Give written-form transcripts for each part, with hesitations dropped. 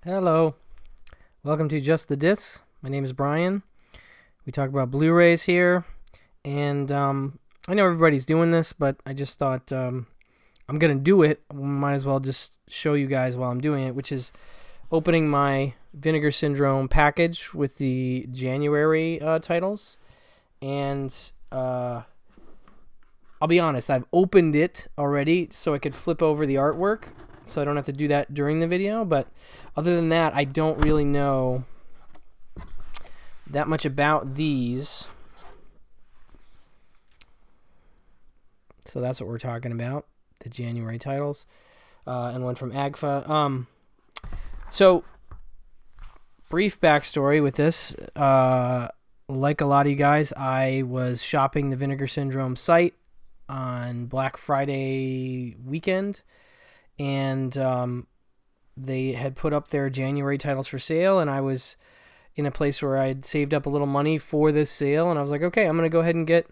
Hello, welcome to Just the Discs. My name is Brian. We talk about Blu-rays here, and I know everybody's doing this, but I just thought I'm gonna do it. Might as well just show you guys while I'm doing it, which is opening my Vinegar Syndrome package with the January titles, and I'll be honest, I've opened it already so I could flip over the artwork, so I don't have to do that during the video. But other than that, I don't really know that much about these. So that's what we're talking about, the January titles, and one from AGFA. So, brief backstory with this. Like a lot of you guys, I was shopping the Vinegar Syndrome site on Black Friday weekend, and they had put up their January titles for sale, and I was in a place where I'd saved up a little money for this sale, and I was like, okay, I'm going to go ahead and get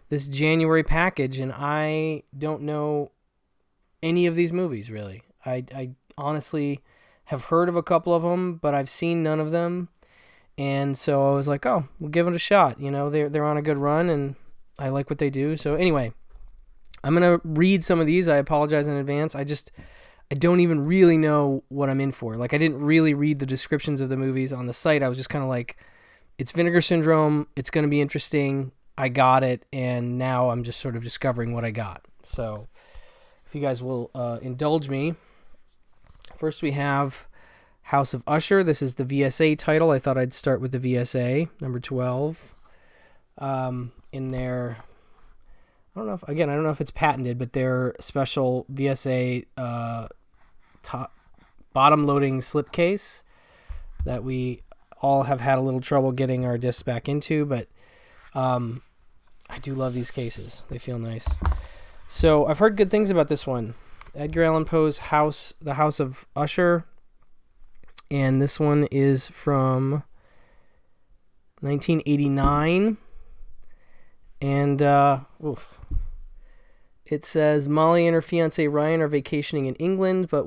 this January package, and I don't know any of these movies, really. I honestly have heard of a couple of them, but I've seen none of them, and so I was like, oh, we'll give it a shot. You know, they're on a good run, and I like what they do. So anyway, I'm going to read some of these. I apologize in advance. I don't even really know what I'm in for. Like, I didn't really read the descriptions of the movies on the site. I was just kind of like, it's Vinegar Syndrome. It's going to be interesting. I got it, and now I'm just sort of discovering what I got. So if you guys will indulge me. First we have House of Usher. This is the VSA title. I thought I'd start with the VSA, number 12. In their, I don't know if it's patented, but their special VSA top bottom loading slipcase that we all have had a little trouble getting our discs back into, but I do love these cases. They feel nice. So I've heard good things about this one. Edgar Allan Poe's House, The House of Usher, and this one is from 1989. And it says Molly and her fiance Ryan are vacationing in England, but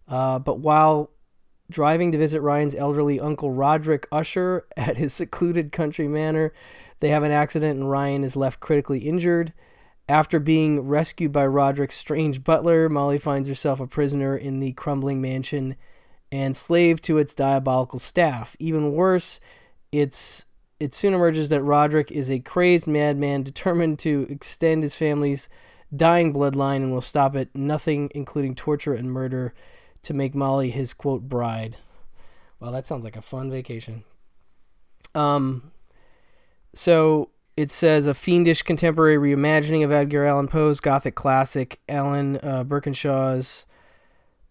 while driving to visit Ryan's elderly uncle Roderick Usher at his secluded country manor, they have an accident and Ryan is left critically injured. After being rescued by Roderick's strange butler, Molly finds herself a prisoner in the crumbling mansion and slave to its diabolical staff. Even worse, it soon emerges that Roderick is a crazed madman determined to extend his family's dying bloodline and will stop at nothing, including torture and murder, to make Molly his, quote, bride. Well, that sounds like a fun vacation. So it says a fiendish contemporary reimagining of Edgar Allan Poe's Gothic classic. Alan Birkinshaw's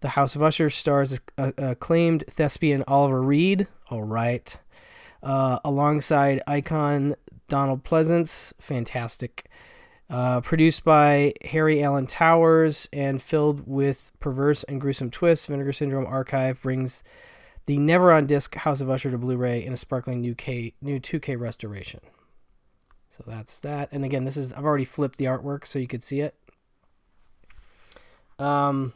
The House of Usher stars acclaimed thespian Oliver Reed. All right. Alongside icon Donald Pleasance. Fantastic. Produced by Harry Alan Towers and filled with perverse and gruesome twists, Vinegar Syndrome Archive brings the never-on-disc House of Usher to Blu-ray in a sparkling new 2K restoration. So that's that. And again, I've already flipped the artwork so you could see it. It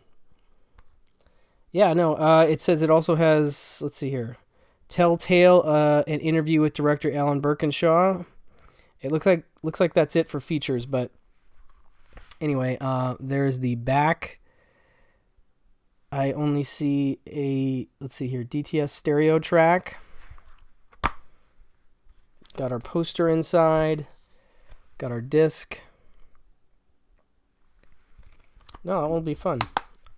says it also has, let's see here, Telltale, an interview with director Alan Birkinshaw. It looks like that's it for features, but anyway, there's the back. I only see let's see here, DTS stereo track. Got our poster inside. Got our disc. No, that won't be fun.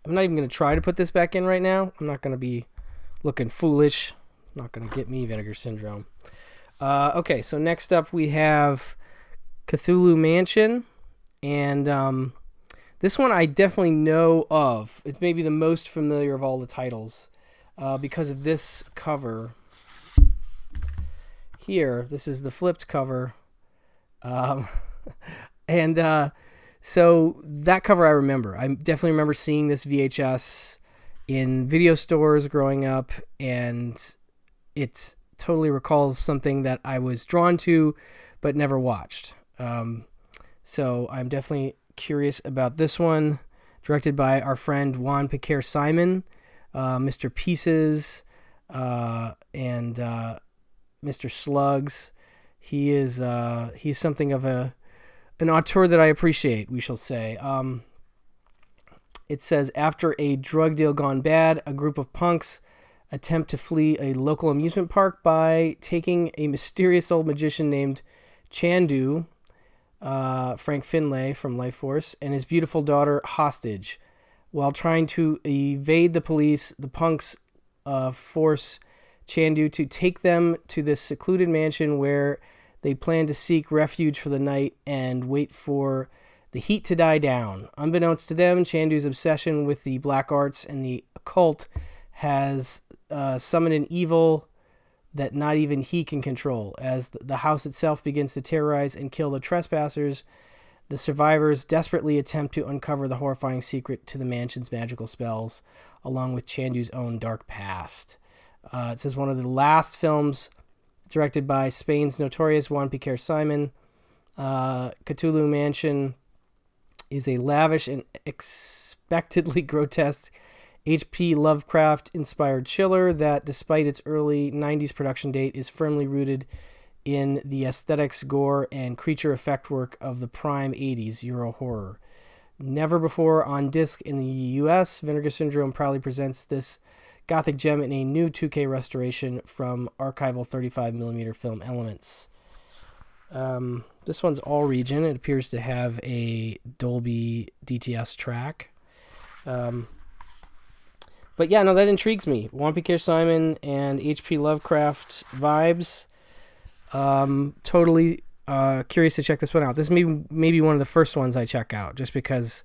I'm not even going to try to put this back in right now. I'm not going to be looking foolish. Not going to get me Vinegar Syndrome. Okay, so next up we have Cthulhu Mansion. And this one I definitely know of. It's maybe the most familiar of all the titles because of this cover. Here, this is the flipped cover. So that cover I remember. I definitely remember seeing this VHS in video stores growing up, and it totally recalls something that I was drawn to but never watched. So I'm definitely curious about this one. Directed by our friend Juan Piquer Simon. Mr. Pieces, and Mr. Slugs. He's something of an auteur that I appreciate, we shall say. It says, after a drug deal gone bad, a group of punks attempt to flee a local amusement park by taking a mysterious old magician named Chandu, Frank Finlay from Life Force, and his beautiful daughter hostage. While trying to evade the police, the punks force Chandu to take them to this secluded mansion where they plan to seek refuge for the night and wait for the heat to die down. Unbeknownst to them, Chandu's obsession with the black arts and the occult has summoned an evil that not even he can control. As the house itself begins to terrorize and kill the trespassers, the survivors desperately attempt to uncover the horrifying secret to the mansion's magical spells, along with Chandu's own dark past. It says one of the last films directed by Spain's notorious Juan Piquer Simon. Cthulhu Mansion is a lavish and expectedly grotesque H.P. Lovecraft-inspired chiller that, despite its early 90s production date, is firmly rooted in the aesthetics, gore, and creature effect work of the prime 80s Euro horror. Never before on disc in the U.S., Vinegar Syndrome proudly presents this gothic gem in a new 2K restoration from archival 35mm film elements. This one's all region. It appears to have a Dolby DTS track. But yeah, no, that intrigues me. Juan Piquer Simon and H.P. Lovecraft vibes. Totally curious to check this one out. This may be one of the first ones I check out, just because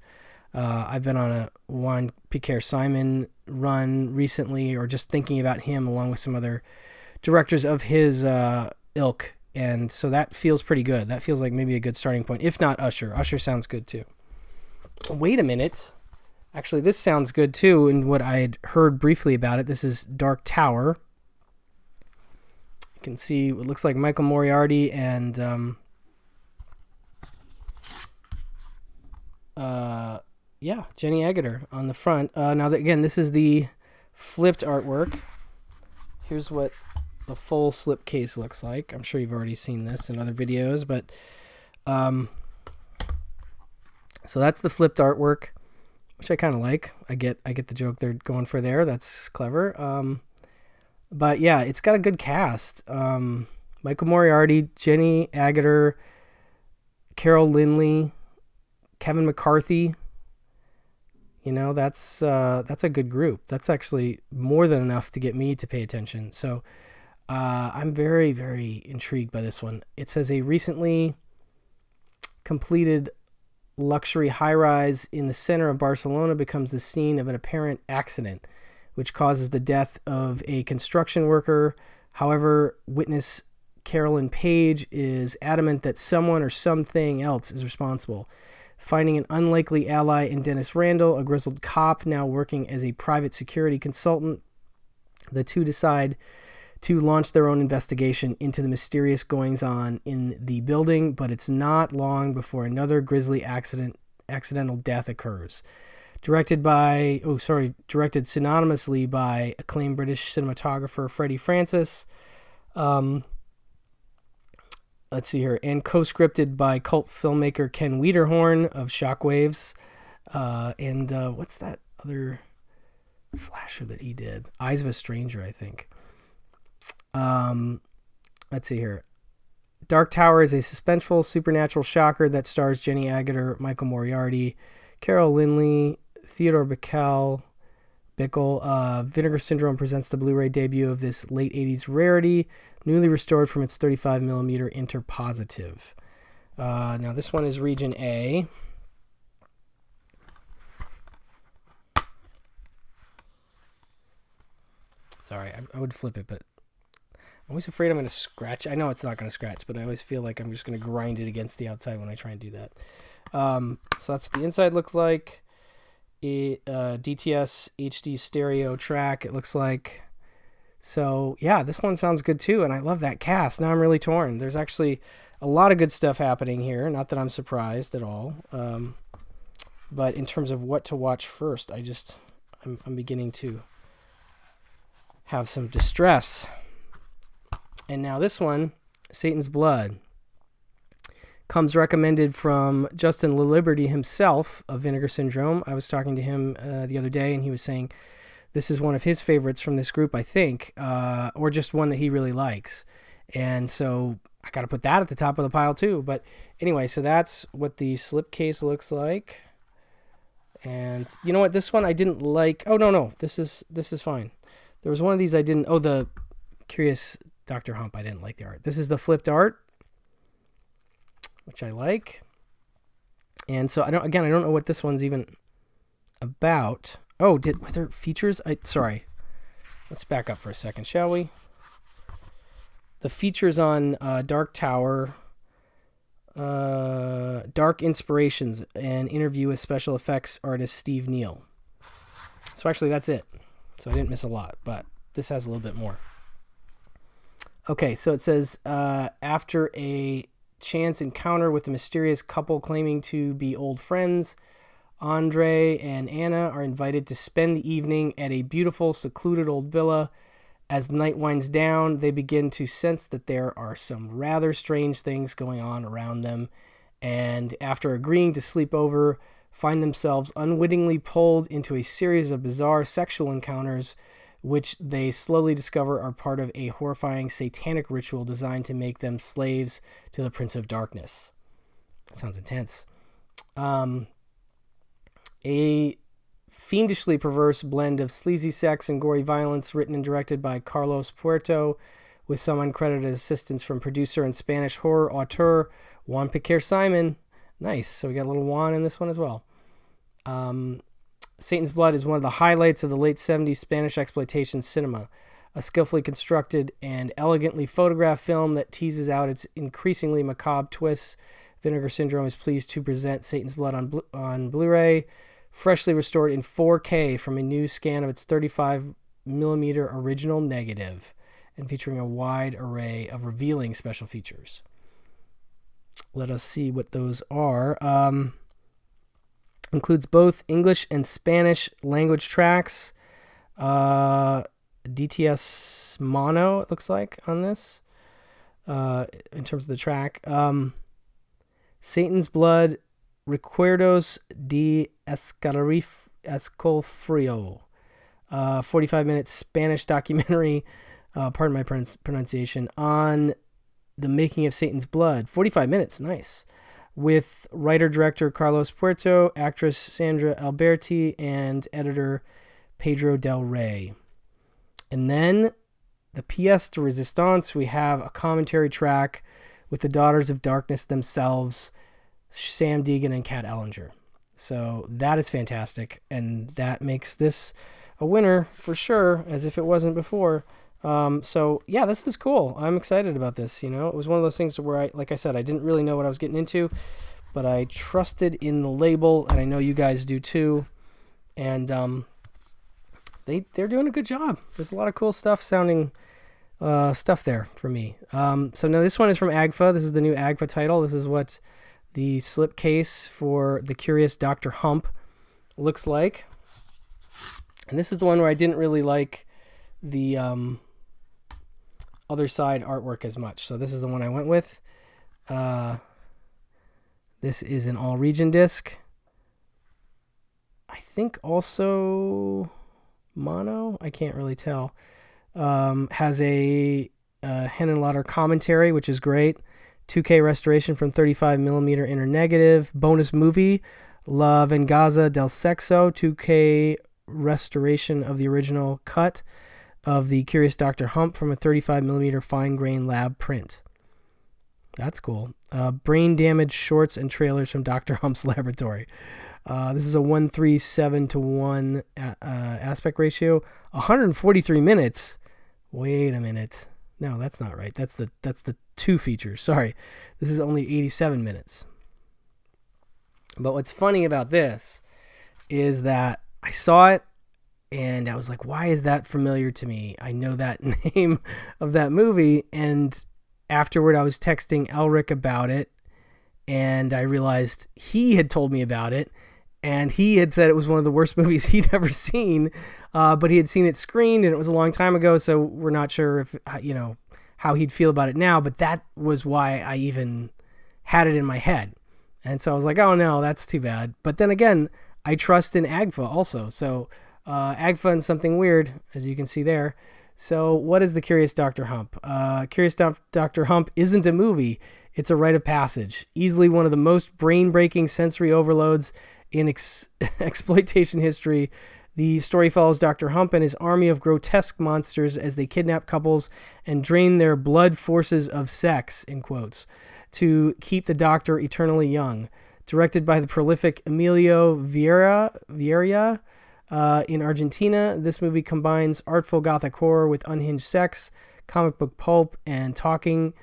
I've been on a Juan Piquer Simon run recently, or just thinking about him along with some other directors of his ilk. And so that feels pretty good. That feels like maybe a good starting point. If not Usher. Usher sounds good too. Wait a minute. Actually, this sounds good too. And what I had heard briefly about it, this is Dark Tower. You can see what looks like Michael Moriarty and Jenny Agutter on the front. Now, again, this is the flipped artwork. Here's what the full slipcase looks like. I'm sure you've already seen this in other videos, but so that's the flipped artwork, which I kind of like. I get the joke they're going for there. That's clever. But yeah, it's got a good cast. Michael Moriarty, Jenny Agutter, Carol Lindley, Kevin McCarthy. You know, that's a good group. That's actually more than enough to get me to pay attention. So I'm very, very intrigued by this one. It says a recently completed luxury high-rise in the center of Barcelona becomes the scene of an apparent accident, which causes the death of a construction worker. However, witness Carolyn Page is adamant that someone or something else is responsible. Finding an unlikely ally in Dennis Randall, a grizzled cop now working as a private security consultant, the two decide to launch their own investigation into the mysterious goings-on in the building, but it's not long before another grisly accidental death occurs. Directed synonymously by acclaimed British cinematographer Freddie Francis. Let's see here. And co-scripted by cult filmmaker Ken Wiederhorn of Shockwaves. And what's that other slasher that he did? Eyes of a Stranger, I think. Let's see here. Dark Tower is a suspenseful supernatural shocker that stars Jenny Agutter, Michael Moriarty, Carol Lindley, Theodore Bickle. Vinegar Syndrome presents the Blu-ray debut of this late 80s rarity, newly restored from its 35mm interpositive. Now this one is Region A. Sorry, I would flip it, but I'm always afraid I'm going to scratch. I know it's not going to scratch, but I always feel like I'm just going to grind it against the outside when I try and do that. So that's what the inside looks like. DTS HD stereo track, it looks like. So yeah, this one sounds good too, and I love that cast. Now I'm really torn. There's actually a lot of good stuff happening here. Not that I'm surprised at all. But in terms of what to watch first, I'm beginning to have some distress. And now this one, Satan's Blood, comes recommended from Justin LaLiberty himself of Vinegar Syndrome. I was talking to him the other day, and he was saying this is one of his favorites from this group, I think, or just one that he really likes. And so I got to put that at the top of the pile too. But anyway, so that's what the slipcase looks like. And you know what? This one I didn't like. Oh, no. This is fine. There was one of these I didn't. Oh, the Curious Dr. Hump. I didn't like the art. This is the flipped art, which I like. And so I don't know what this one's even about. Oh, were there features? Sorry. Let's back up for a second, shall we? The features on Dark Tower, Dark Inspirations, an interview with special effects artist Steve Neal. So actually that's it. So I didn't miss a lot, but this has a little bit more. Okay, so it says, after a chance encounter with a mysterious couple claiming to be old friends, Andre and Anna are invited to spend the evening at a beautiful, secluded old villa. As the night winds down, they begin to sense that there are some rather strange things going on around them, and after agreeing to sleep over, find themselves unwittingly pulled into a series of bizarre sexual encounters, which they slowly discover are part of a horrifying satanic ritual designed to make them slaves to the Prince of Darkness. That sounds intense. A fiendishly perverse blend of sleazy sex and gory violence, written and directed by Carlos Puerto, with some uncredited assistance from producer and Spanish horror auteur Juan Piquer Simon. Nice. So we got a little Juan in this one as well. Satan's Blood is one of the highlights of the late 70s Spanish exploitation cinema, a skillfully constructed and elegantly photographed film that teases out its increasingly macabre twists. Vinegar Syndrome is pleased to present Satan's Blood on Blu-ray, freshly restored in 4K from a new scan of its 35mm original negative, and featuring a wide array of revealing special features. Let us see what those are. Includes both English and Spanish language tracks. DTS mono, it looks like, on this, in terms of the track. Satan's Blood, Recuerdos de Escalofrío, 45-minute Spanish documentary, pardon my pronunciation, on the making of Satan's Blood. 45 minutes, nice. With writer-director Carlos Puerto, actress Sandra Alberti, and editor Pedro Del Rey. And then, the pièce de résistance, we have a commentary track with the Daughters of Darkness themselves, Sam Deegan and Kat Ellinger. So that is fantastic, and that makes this a winner for sure, as if it wasn't before. So yeah, this is cool. I'm excited about this. You know, it was one of those things where like I said, I didn't really know what I was getting into, but I trusted in the label, and I know you guys do too. And they're doing a good job. There's a lot of cool stuff sounding stuff there for me. So now this one is from Agfa. This is the new Agfa title. This is what the slipcase for the Curious Dr. Hump looks like. And this is the one where I didn't really like the other side artwork as much. So this is the one I went with. This is an all-region disc. I think also mono. I can't really tell. Has a Henenlotter commentary, which is great. 2K restoration from 35mm inner negative. Bonus movie, La Venganza del Sexo. 2K restoration of the original cut of the Curious Dr. Hump from a 35mm fine grain lab print. That's cool. Brain damage shorts and trailers from Dr. Hump's laboratory. This is a 1:37:1 aspect ratio. 143 minutes. Wait a minute. No, that's not right. That's the two features. Sorry. This is only 87 minutes. But what's funny about this is that I saw it and I was like, why is that familiar to me? I know that name of that movie. And afterward, I was texting Elric about it, and I realized he had told me about it. And he had said it was one of the worst movies he'd ever seen, but he had seen it screened, and it was a long time ago, so we're not sure if, how he'd feel about it now, but that was why I even had it in my head. And so I was like, oh no, that's too bad. But then again, I trust in Agfa also. So Agfa and Something Weird, as you can see there. So what is The Curious Dr. Hump? Curious Dr. Hump isn't a movie. It's a rite of passage. Easily one of the most brain-breaking sensory overloads in exploitation history. The story follows Dr. Hump and his army of grotesque monsters as they kidnap couples and drain their blood forces of sex, in quotes, to keep the doctor eternally young. Directed by the prolific Emilio Vieira in Argentina, this movie combines artful gothic horror with unhinged sex, comic book pulp, and talking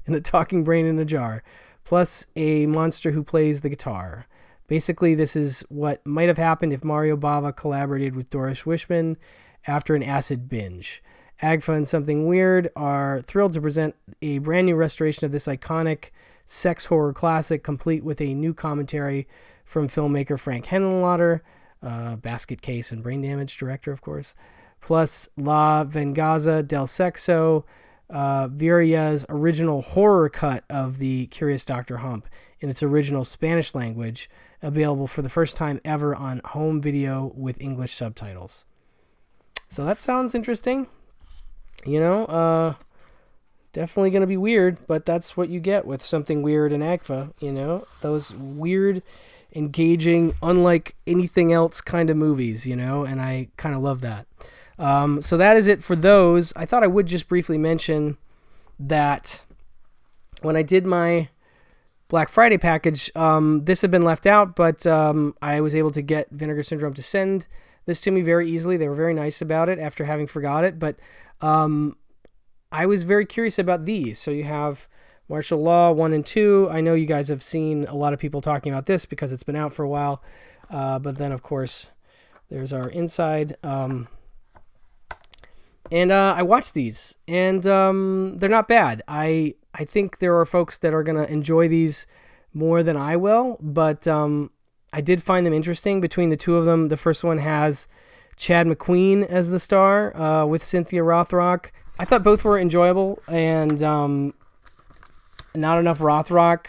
a talking brain in a jar, plus a monster who plays the guitar. Basically, this is what might have happened if Mario Bava collaborated with Doris Wishman after an acid binge. Agfa and Something Weird are thrilled to present a brand new restoration of this iconic sex horror classic, complete with a new commentary from filmmaker Frank Henenlotter, Basket Case and Brain Damage director, of course, plus La Venganza del Sexo, Viria's original horror cut of The Curious Dr. Hump in its original Spanish language, available for the first time ever on home video with English subtitles. So that sounds interesting. Definitely going to be weird, but that's what you get with Something Weird and Agfa, those weird, engaging, unlike anything else kind of movies, and I kind of love that. So that is it for those. I thought I would just briefly mention that when I did my Black Friday package, this had been left out, but I was able to get Vinegar Syndrome to send this to me very easily. They were very nice about it after having forgot it, but I was very curious about these. So you have Martial Law 1 and 2. I know you guys have seen a lot of people talking about this because it's been out for a while, but then, of course, there's our inside. And I watched these, and they're not bad. I think there are folks that are going to enjoy these more than I will, but I did find them interesting. Between the two of them, the first one has Chad McQueen as the star with Cynthia Rothrock. I thought both were enjoyable, and not enough Rothrock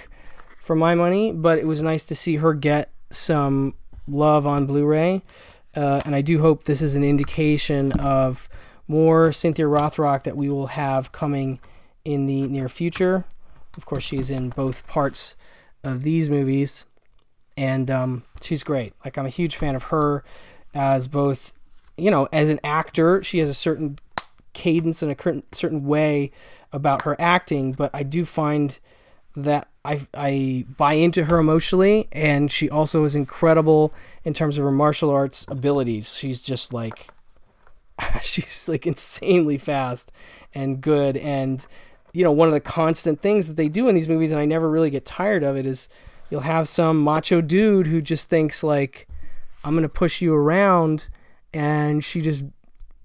for my money, but it was nice to see her get some love on Blu-ray, and I do hope this is an indication of more Cynthia Rothrock that we will have coming in the near future. Of course, she's in both parts of these movies, and she's great. Like, I'm a huge fan of her as both, as an actor. She has a certain cadence and a certain way about her acting, but I do find that I buy into her emotionally, and she also is incredible in terms of her martial arts abilities. She's just like, she's like insanely fast and good, and one of the constant things that they do in these movies, and I never really get tired of it, is you'll have some macho dude who just thinks like, I'm gonna push you around, and she just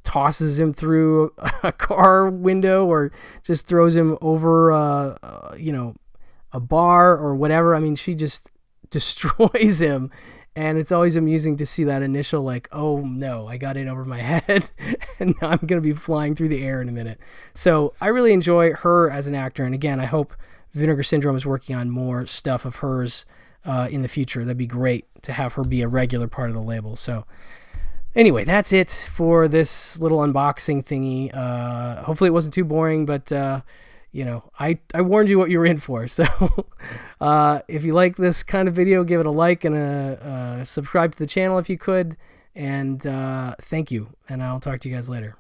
tosses him through a car window or just throws him over a bar or whatever. I mean, she just destroys him. And it's always amusing to see that initial, like, oh no, I got in over my head, and now I'm going to be flying through the air in a minute. So I really enjoy her as an actor. And again, I hope Vinegar Syndrome is working on more stuff of hers in the future. That'd be great to have her be a regular part of the label. So anyway, that's it for this little unboxing thingy. Hopefully it wasn't too boring, but I warned you what you were in for. So if you like this kind of video, give it a like and subscribe to the channel if you could. And thank you. And I'll talk to you guys later.